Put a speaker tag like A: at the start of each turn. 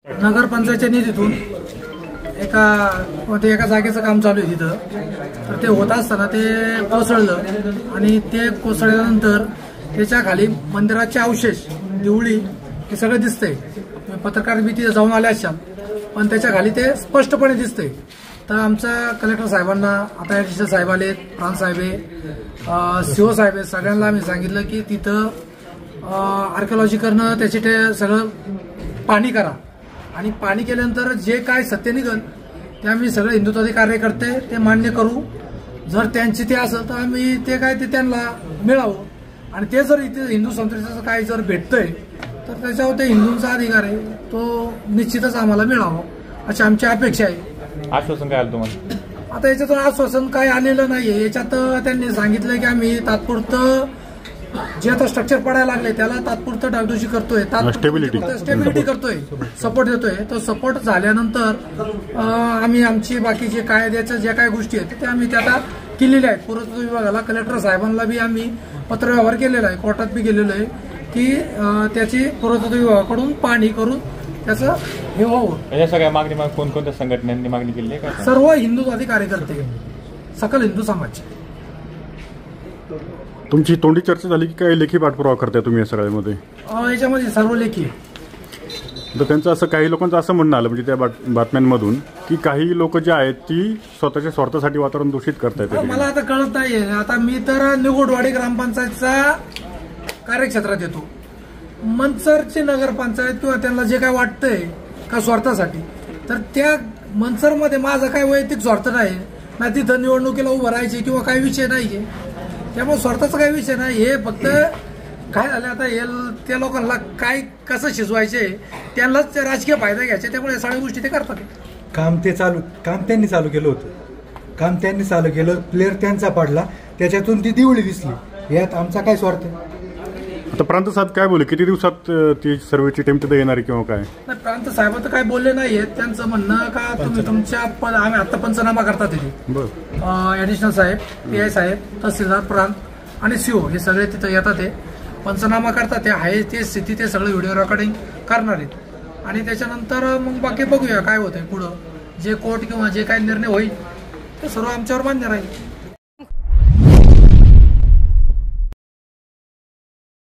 A: नगरपंचायतच्या निधीतून एका जागेचं काम चालू आहे तिथं, तर ते होत असताना ते कोसळलं आणि ते कोसळल्यानंतर त्याच्या खाली मंदिराचे अवशेष, दिवळी हे सगळं दिसतंय. पत्रकार बी तिथे जाऊन आले असाल, पण त्याच्या खाली ते स्पष्टपणे दिसतंय. तर आमच्या कलेक्टर साहेबांना, आता ऍडिशनल साहेब आले, प्रांत साहेब आहे, सीओ साहेब आहे, सगळ्यांना आम्ही सांगितलं की तिथं आर्किओलॉजी करणं, त्याचे ते सगळं पाणी करा आणि पाणी केल्यानंतर जे काय सत्य निघल ते आम्ही सगळे हिंदुत्वादी कार्यकर्ते ते मान्य करू. जर त्यांची ते असेल तर आम्ही ते काय ते त्यांना मिळावं आणि ते जर इथे हिंदू संस्कृतीचं काय जर भेटतंय तर त्याच्यावर ते हिंदूंचा अधिकार आहे, तो निश्चितच आम्हाला मिळावा अशी आमची अपेक्षा आहे.
B: आश्वासन काय आलं तुम्हाला?
A: आता याच्यातून आश्वासन काय आलेलं नाहीये. याच्यात त्यांनी सांगितलं की आम्ही तात्पुरतं जे आता स्ट्रक्चर पडायला लागले त्याला तात्पुरतं डागडुजी करतोय, स्टेबिलिटी करतोय, सपोर्ट देतोय. तो सपोर्ट झाल्यानंतर आम्ही आमची बाकीचे कायद्याच्या ज्या काही गोष्टी आहेत ते आम्ही त्या आता केलेल्या आहेत. पुरातत्व विभागाला, कलेक्टर साहेबांना बी आम्ही पत्रव्यवहार केलेला आहे, कोर्टात बी गेलेलो आहे की त्याची पुरातत्व विभागाकडून पाहणी करून त्याचं हे व्हावं.
B: या सगळ्या मागणी कोणकोणत्या संघटनांनी मागणी केली आहे का?
A: सर्व हिंदुत्वादी कार्यकर्ते, सकल हिंदू समाज.
C: तुमची तोंडी चर्चा झाली की काही लेखी पाठपुरावा करताय तुम्ही या सगळ्यामध्ये?
A: याच्यामध्ये सर्व लेखी.
C: तर त्यांचं असं, काही लोकांचं असं म्हणणं आलं म्हणजे त्या बातम्यांमधून की काही लोक जे आहेत ती स्वतःच्या स्वार्थासाठी वातावरण दूषित करतायत.
A: मला आता कळत नाहीये. आता मी तर निगुडवाडी ग्रामपंचायतचा कार्यक्षेत्रात येतो. मनसरची नगरपंचायत किंवा त्यांना जे काय वाटतंय का स्वार्थासाठी, तर त्या मनसरमध्ये माझा काय वैयक्तिक स्वार्थ नाही ना, तिथं निवडणुकीला उभं राहायचे किंवा काही विषय नाहीये. त्यामुळे स्वार्थाचा काही विषय नाही. हे फक्त काय झालं आता, हे त्या लोकांना काय कसं शिजवायचे त्यांनाच राजकीय फायदा घ्यायचे, त्यामुळे सगळ्या गोष्टी ते करतात.
D: काम त्यांनी चालू केलं होतं, काम त्यांनी चालू केलं, प्लेअर त्यांचा पडला, त्याच्यातून ती दिवळी दिसली. यात आमचा काय स्वार्थ?
C: आता प्रांत साहेब काय बोलले, किती दिवसात ती सर्वेची टीम तिथे येणार किंवा काय?
A: नाही, प्रांत साहेब तर काय बोलले नाहीयेत. त्यांचं म्हणणं का तुम्ही तुमच्या आम्ही आता पंचनामा करतात तिथे. ऍडिशनल साहेब, PI साहेब, तहसीलदार, प्रांत आणि सीओ हे सगळे तिथे येतात. ते पंचनामा करतात. ते आहे ते स्थिती ते सगळं व्हिडिओ रेकॉर्डिंग करणार आहेत आणि त्याच्यानंतर मग बाकी बघूया काय होतंय पुढं. जे कोर्ट किंवा जे काही निर्णय होईल ते सर्व आमच्यावर मान्य राहील.